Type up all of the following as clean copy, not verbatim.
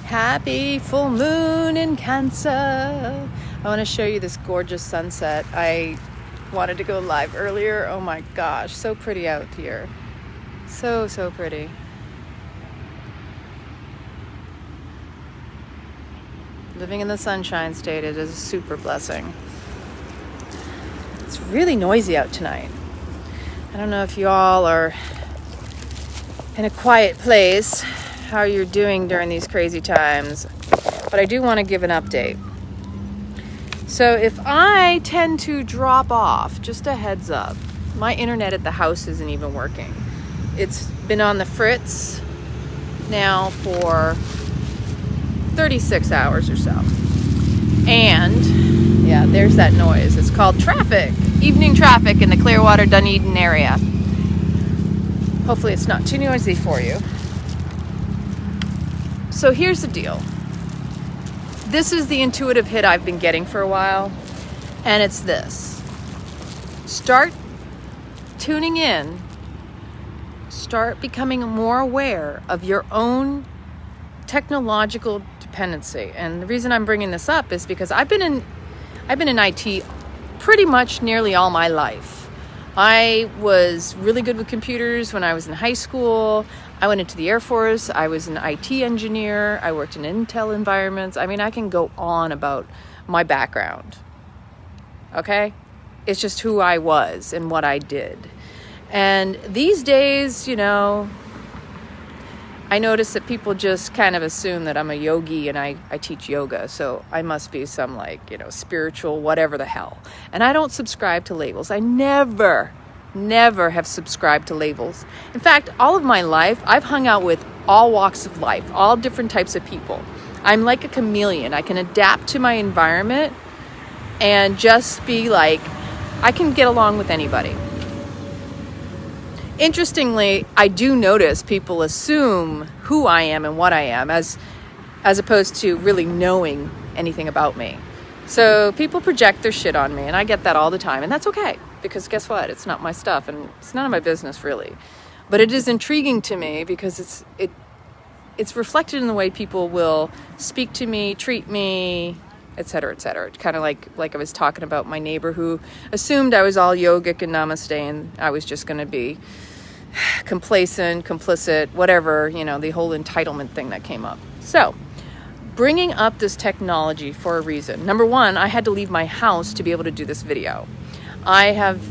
Happy full moon in Cancer. I want to show you this gorgeous sunset. I wanted to go live earlier. Oh my gosh, so pretty out here. So pretty. Living in the Sunshine State, it is a super blessing. It's really noisy out tonight. I don't know if you all are in a quiet place, how you're doing during these crazy times, but I do want to give an update. So if I tend to drop off, just a heads up, my internet at the house isn't even working. It's been on the fritz now for 36 hours or so. And yeah, there's that noise. It's called traffic, evening traffic in the Clearwater, Dunedin area. Hopefully it's not too noisy for you. So here's the deal. This is the intuitive hit I've been getting for a while, and it's this. Start tuning in. Start becoming more aware of your own technological dependency. And the reason I'm bringing this up is because I've been in IT pretty much nearly all my life. I was really good with computers when I was in high school. I went into the Air Force. I was an IT engineer. I worked in Intel environments. I mean, I can go on about my background. Okay? It's just who I was and what I did. And these days, I notice that people just kind of assume that I'm a yogi and I teach yoga. So I must be some spiritual whatever the hell. And I don't subscribe to labels. I never have subscribed to labels. In fact, all of my life, I've hung out with all walks of life, all different types of people. I'm like a chameleon. I can adapt to my environment and just be like, I can get along with anybody. Interestingly, I do notice people assume who I am and what I am as opposed to really knowing anything about me. So people project their shit on me, and I get that all the time, and that's okay, because guess what? It's not my stuff, and it's none of my business, really. But it is intriguing to me because it's reflected in the way people will speak to me, treat me, etc., etc. Kind of like I was talking about my neighbor who assumed I was all yogic and namaste, and I was just going to be complacent, complicit, whatever, the whole entitlement thing that came up. So, bringing up this technology for a reason. Number one, I had to leave my house to be able to do this video. I have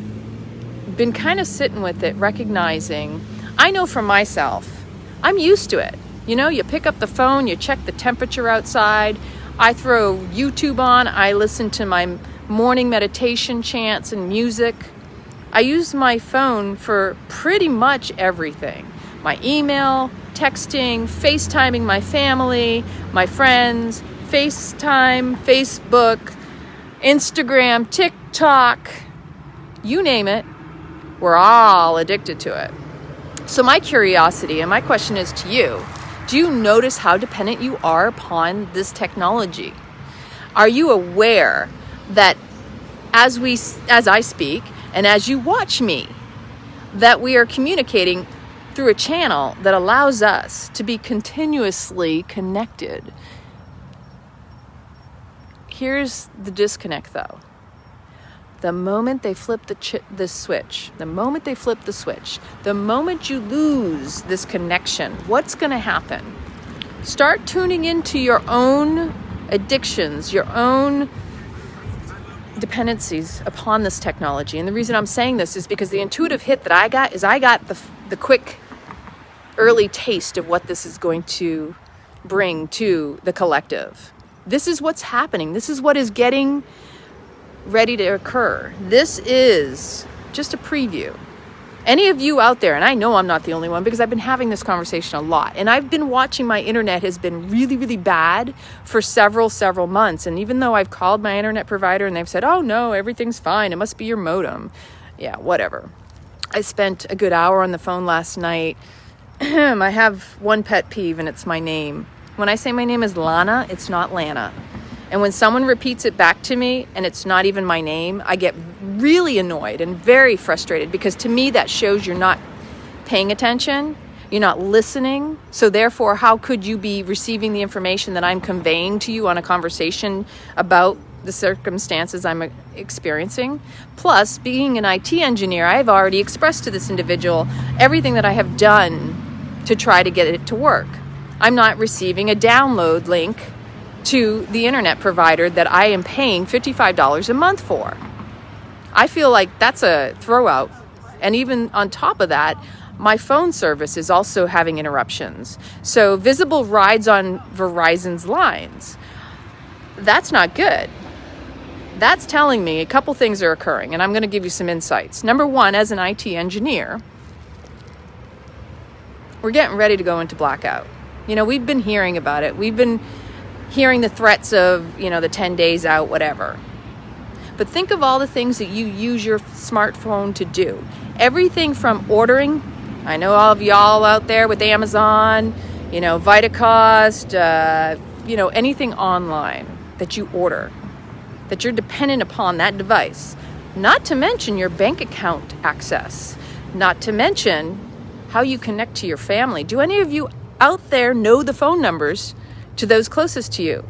been kind of sitting with it, recognizing, I know for myself, I'm used to it. You pick up the phone, you check the temperature outside, I throw YouTube on, I listen to my morning meditation chants and music. I use my phone for pretty much everything. My email, texting, FaceTiming my family, my friends, FaceTime, Facebook, Instagram, TikTok, you name it, we're all addicted to it. So my curiosity and my question is to you, do you notice how dependent you are upon this technology? Are you aware that as I speak and as you watch me, that we are communicating through a channel that allows us to be continuously connected? Here's the disconnect, though. The moment they flip the switch, the moment you lose this connection, what's going to happen? Start tuning into your own addictions, your own dependencies upon this technology. And the reason I'm saying this is because the intuitive hit that I got the quick early taste of what this is going to bring to the collective. This is what's happening. This is what is getting ready to occur. This is just a preview. Any of you out there, and I know I'm not the only one because I've been having this conversation a lot, and I've been watching my internet has been really, really bad for several months. And even though I've called my internet provider and they've said, oh no, everything's fine, it must be your modem. Yeah, whatever. I spent a good hour on the phone last night. I have one pet peeve, and it's my name. When I say my name is Lana, it's not Lana. And when someone repeats it back to me and it's not even my name, I get really annoyed and very frustrated, because to me that shows you're not paying attention. You're not listening. So therefore, how could you be receiving the information that I'm conveying to you on a conversation about the circumstances I'm experiencing? Plus, being an IT engineer, I've already expressed to this individual everything that I have done to try to get it to work. I'm not receiving a download link to the internet provider that I am paying $55 a month for. I feel like that's a throwout. And even on top of that, my phone service is also having interruptions. So visible rides on Verizon's lines. That's not good. That's telling me a couple things are occurring, and I'm going to give you some insights. Number one, as an IT engineer, we're getting ready to go into blackout. We've been hearing about it. We've been hearing the threats of, the 10 days out, whatever. But think of all the things that you use your smartphone to do. Everything from ordering. I know all of y'all out there with Amazon, Vitacost, anything online that you order, that you're dependent upon that device. Not to mention your bank account access. Not to mention how you connect to your family. Do any of you out there know the phone numbers to those closest to you?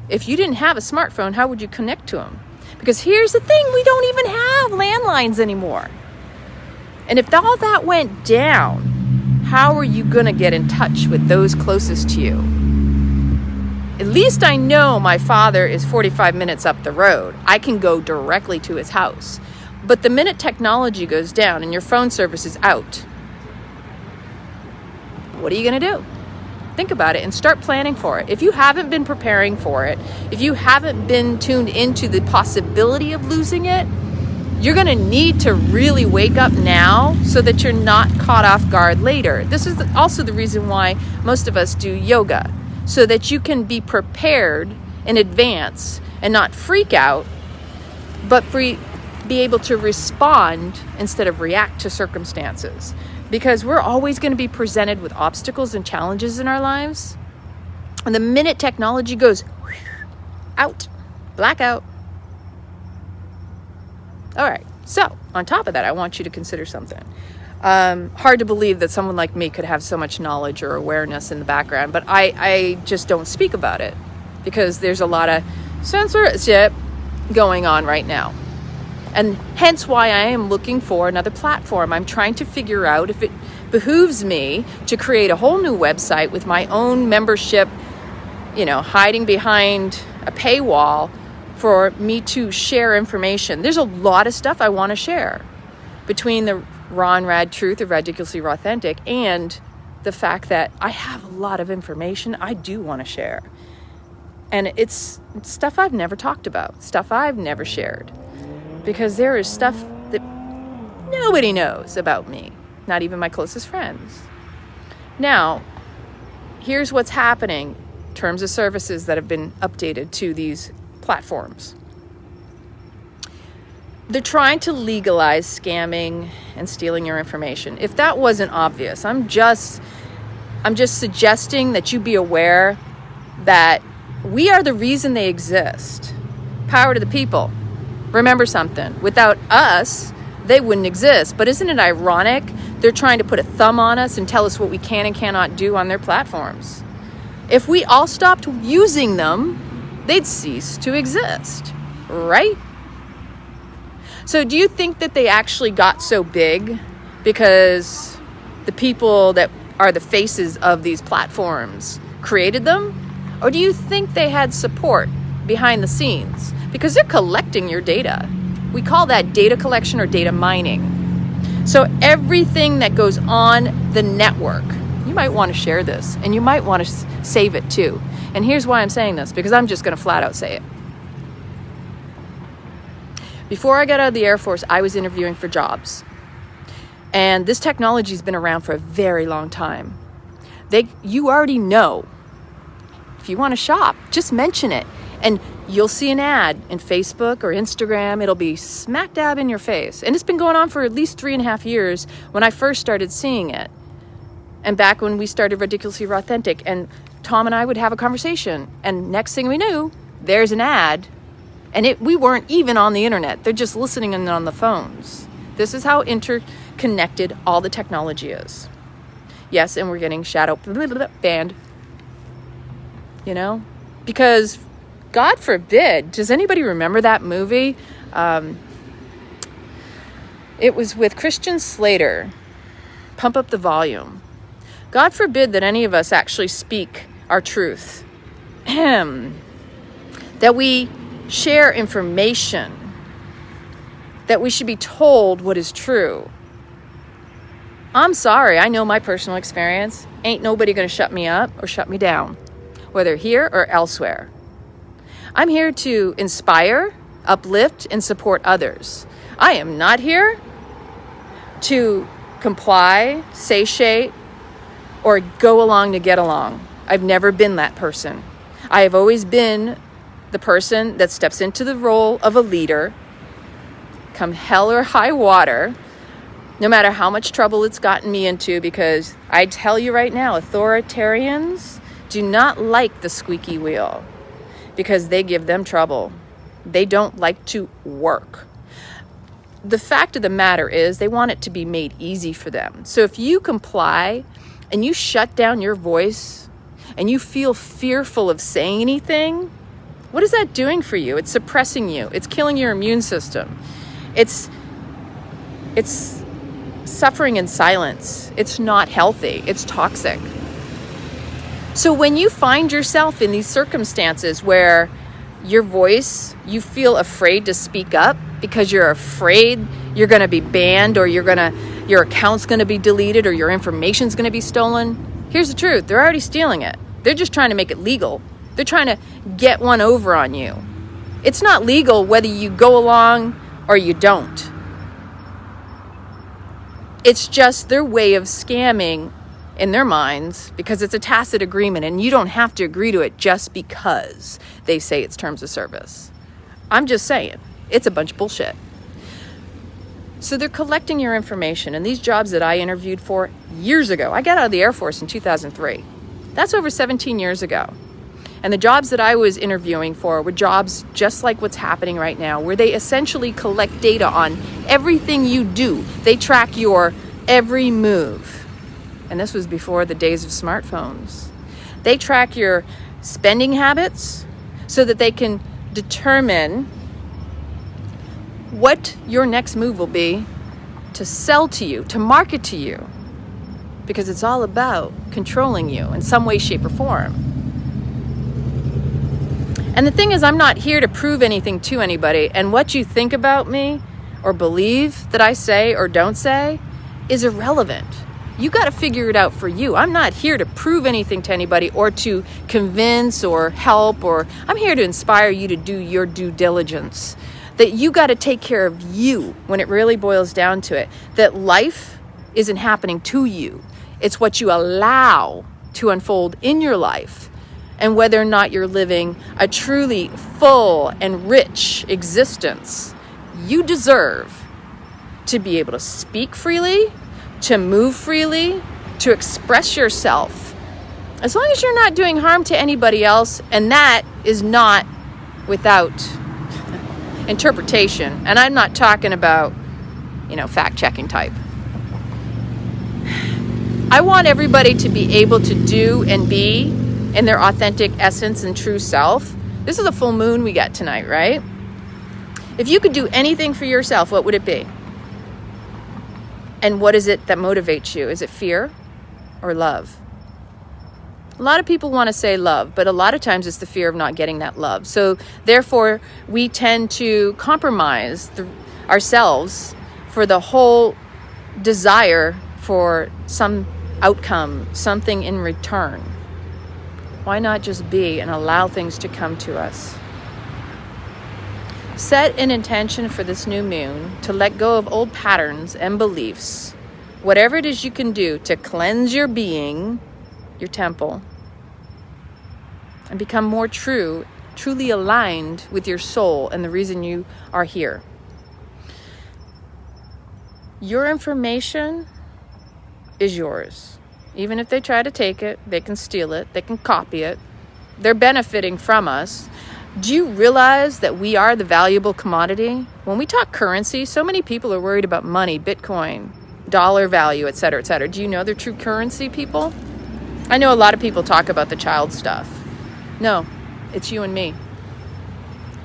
If you didn't have a smartphone, how would you connect to them? Because here's the thing, we don't even have landlines anymore. And if all that went down, how are you going to get in touch with those closest to you? At least I know my father is 45 minutes up the road. I can go directly to his house. But the minute technology goes down and your phone service is out, what are you going to do? Think about it and start planning for it. If you haven't been preparing for it, if you haven't been tuned into the possibility of losing it, you're going to need to really wake up now so that you're not caught off guard later. This is also the reason why most of us do yoga, so that you can be prepared in advance and not freak out, but be able to respond instead of react to circumstances. Because we're always going to be presented with obstacles and challenges in our lives. And the minute technology goes out, blackout. All right. So on top of that, I want you to consider something. Hard to believe that someone like me could have so much knowledge or awareness in the background, but I just don't speak about it because there's a lot of censorship going on right now. And hence why I am looking for another platform. I'm trying to figure out if it behooves me to create a whole new website with my own membership, hiding behind a paywall for me to share information. There's a lot of stuff I want to share between the raw and rad truth of ridiculously raw authentic and the fact that I have a lot of information I do want to share. And it's stuff I've never talked about, stuff I've never shared. Because there is stuff that nobody knows about me, not even my closest friends. Now, here's what's happening in terms of services that have been updated to these platforms. They're trying to legalize scamming and stealing your information. If that wasn't obvious, I'm just suggesting that you be aware that we are the reason they exist. Power to the people. Remember something, without us, they wouldn't exist. But isn't it ironic? They're trying to put a thumb on us and tell us what we can and cannot do on their platforms. If we all stopped using them, they'd cease to exist, right? So do you think that they actually got so big because the people that are the faces of these platforms created them? Or do you think they had support behind the scenes? Because they're collecting your data. We call that data collection or data mining. So everything that goes on the network, you might want to share this and you might want to save it too. And here's why I'm saying this, because I'm just going to flat out say it. Before I got out of the Air Force, I was interviewing for jobs. And this technology has been around for a very long time. You already know. If you want to shop, just mention it. And you'll see an ad in Facebook or Instagram. It'll be smack dab in your face. And it's been going on for at least 3.5 years when I first started seeing it. And back when we started Ridiculously Raw Authentic, and Tom and I would have a conversation. And next thing we knew, there's an ad. And we weren't even on the internet. They're just listening in on the phones. This is how interconnected all the technology is. Yes, and we're getting shadow banned. You know? Because, God forbid, does anybody remember that movie? It was with Christian Slater, Pump Up the Volume. God forbid that any of us actually speak our truth. That we share information. That we should be told what is true. I'm sorry, I know my personal experience. Ain't nobody going to shut me up or shut me down, whether here or elsewhere. I'm here to inspire, uplift, and support others. I am not here to comply, satiate, or go along to get along. I've never been that person. I have always been the person that steps into the role of a leader, come hell or high water, no matter how much trouble it's gotten me into, because I tell you right now, authoritarians do not like the squeaky wheel because they give them trouble. They don't like to work. The fact of the matter is they want it to be made easy for them. So if you comply and you shut down your voice and you feel fearful of saying anything, what is that doing for you? It's suppressing you. It's killing your immune system. It's suffering in silence. It's not healthy. It's toxic. So when you find yourself in these circumstances where your voice, you feel afraid to speak up because you're afraid you're going to be banned or your account's going to be deleted or your information's going to be stolen, here's the truth. They're already stealing it. They're just trying to make it legal. They're trying to get one over on you. It's not legal whether you go along or you don't. It's just their way of scamming in their minds because it's a tacit agreement and you don't have to agree to it just because they say it's terms of service. I'm just saying, it's a bunch of bullshit. So they're collecting your information, and these jobs that I interviewed for years ago, I got out of the Air Force in 2003. That's over 17 years ago. And the jobs that I was interviewing for were jobs just like what's happening right now, where they essentially collect data on everything you do. They track your every move. And this was before the days of smartphones. They track your spending habits so that they can determine what your next move will be to sell to you, to market to you. Because it's all about controlling you in some way, shape, or form. And the thing is, I'm not here to prove anything to anybody. And what you think about me or believe that I say or don't say is irrelevant. You got to figure it out for you. I'm not here to prove anything to anybody or to convince or help, or I'm here to inspire you to do your due diligence. That you got to take care of you when it really boils down to it. That life isn't happening to you. It's what you allow to unfold in your life. And whether or not you're living a truly full and rich existence, you deserve to be able to speak freely, to move freely, to express yourself. As long as you're not doing harm to anybody else, and that is not without interpretation. And I'm not talking about, fact-checking type. I want everybody to be able to do and be in their authentic essence and true self. This is a full moon we got tonight, right? If you could do anything for yourself, what would it be? And what is it that motivates you? Is it fear or love? A lot of people want to say love, but a lot of times it's the fear of not getting that love. So therefore, we tend to compromise ourselves for the whole desire for some outcome, something in return. Why not just be and allow things to come to us? Set an intention for this new moon to let go of old patterns and beliefs. Whatever it is you can do to cleanse your being, your temple, and become more truly aligned with your soul and the reason you are here. Your information is yours. Even if they try to take it, they can steal it, they can copy it. They're benefiting from us. Do you realize that we are the valuable commodity? When we talk currency, so many people are worried about money, Bitcoin, dollar value, etc., etc. Do you know their true currency, people? I know a lot of people talk about the child stuff. No, it's you and me.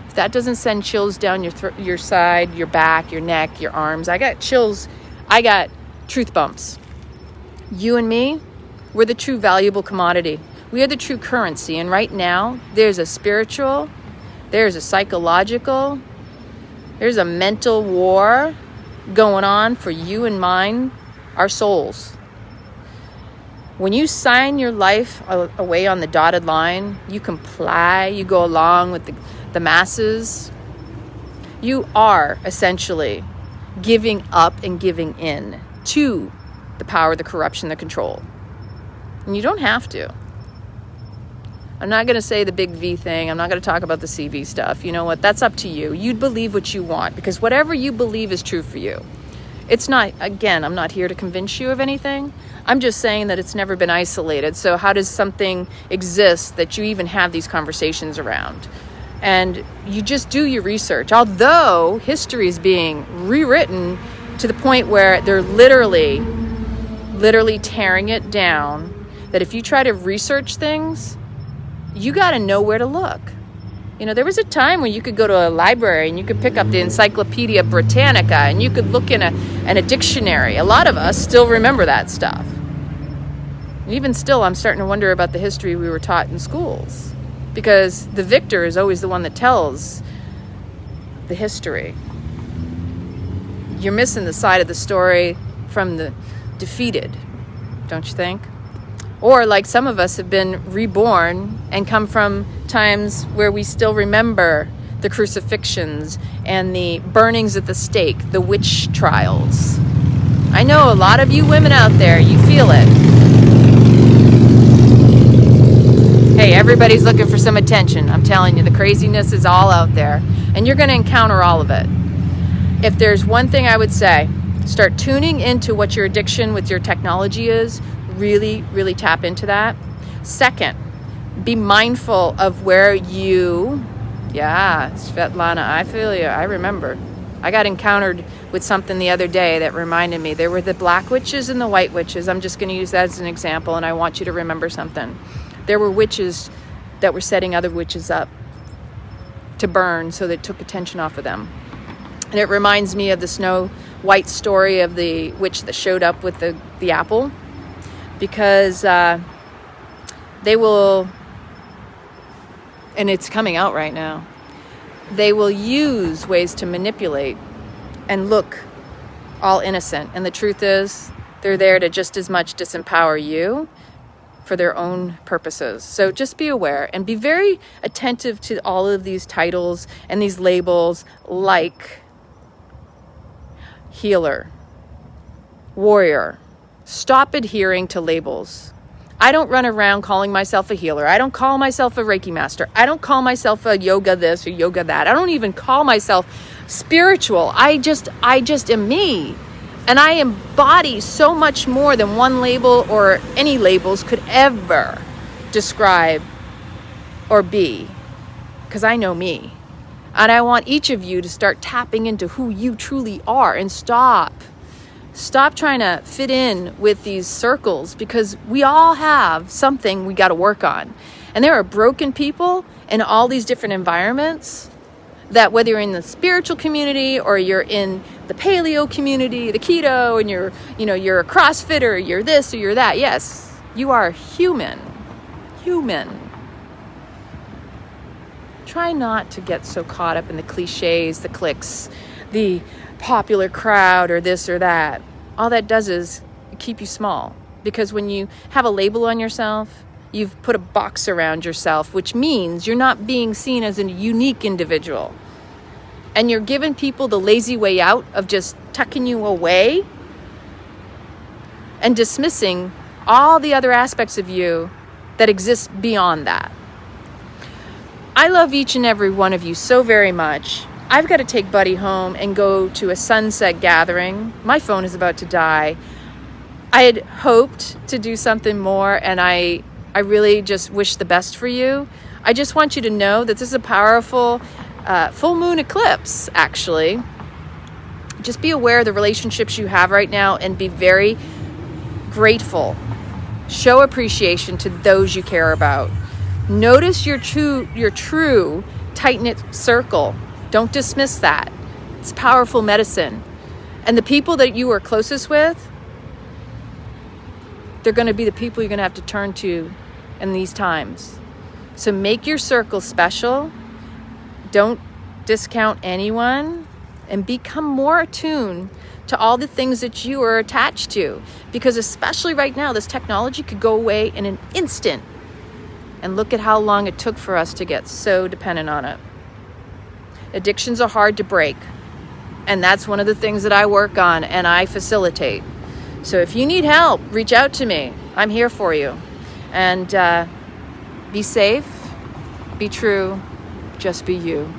If that doesn't send chills down your side, your back, your neck, your arms, I got chills. I got truth bumps. You and me, we're the true valuable commodity. We are the true currency. And right now, there's a spiritual, there's a psychological, there's a mental war going on for you and mine, our souls. When you sign your life away on the dotted line, you comply, you go along with the masses, you are essentially giving up and giving in to the power, the corruption, the control. And you don't have to. I'm not going to say the big V thing. I'm not going to talk about the CV stuff. You know what? That's up to you. You'd believe what you want, because whatever you believe is true for you. It's not, again, I'm not here to convince you of anything. I'm just saying that it's never been isolated. So how does something exist that you even have these conversations around? And you just do your research. Although history is being rewritten to the point where they're literally tearing it down, that if you try to research things, you got to know where to look. You know, there was a time when you could go to a library and you could pick up the Encyclopedia Britannica and you could look in a dictionary. A lot of us still remember that stuff. Even still, I'm starting to wonder about the history we were taught in schools, because the victor is always the one that tells the history. You're missing the side of the story from the defeated, don't you think? Or like some of us have been reborn and come from times where we still remember the crucifixions and the burnings at the stake, the witch trials. I know a lot of you women out there, you feel it. Hey, everybody's looking for some attention. I'm telling you, the craziness is all out there, and you're going to encounter all of it. If there's one thing I would say, start tuning into what your addiction with your technology is. Really, really tap into that. Second, be mindful of where you, Svetlana, I feel you. I remember. I got encountered with something the other day that reminded me. There were the black witches and the white witches. I'm just going to use that as an example, and I want you to remember something. There were witches that were setting other witches up to burn, so they took attention off of them. And it reminds me of the Snow White story of the witch that showed up with the apple, because they will, and it's coming out right now, they will use ways to manipulate and look all innocent. And the truth is, they're there to just as much disempower you for their own purposes. So just be aware and be very attentive to all of these titles and these labels, like healer, warrior. Stop adhering to labels. I don't run around calling myself a healer. I don't call myself a Reiki master. I don't call myself a yoga this or yoga that. I don't even call myself spiritual. I just am me. And I embody so much more than one label or any labels could ever describe or be, because I know me. And I want each of you to start tapping into who you truly are, and stop trying to fit in with these circles, because we all have something we got to work on. And there are broken people in all these different environments, that whether you're in the spiritual community or you're in the paleo community, the keto, and you're a CrossFitter, you're this or you're that. Yes, you are human. Try not to get so caught up in the cliches, the cliques, the popular crowd, or this or that. All that does is keep you small, because when you have a label on yourself, you've put a box around yourself, which means you're not being seen as a unique individual. And you're giving people the lazy way out of just tucking you away and dismissing all the other aspects of you that exist beyond that. I love each and every one of you so very much. I've got to take Buddy home and go to a sunset gathering. My phone is about to die. I had hoped to do something more, and I really just wish the best for you. I just want you to know that this is a powerful full moon eclipse, actually. just be aware of the relationships you have right now and be very grateful. Show appreciation to those you care about. Notice your true tight-knit circle. Don't dismiss that. It's powerful medicine. And the people that you are closest with, they're going to be the people you're going to have to turn to in these times. So make your circle special. Don't discount anyone, and become more attuned to all the things that you are attached to. Because especially right now, this technology could go away in an instant. And look at how long it took for us to get so dependent on it. Addictions are hard to break. And that's one of the things that I work on and I facilitate. So if you need help, reach out to me. I'm here for you. And be safe, be true, just be you.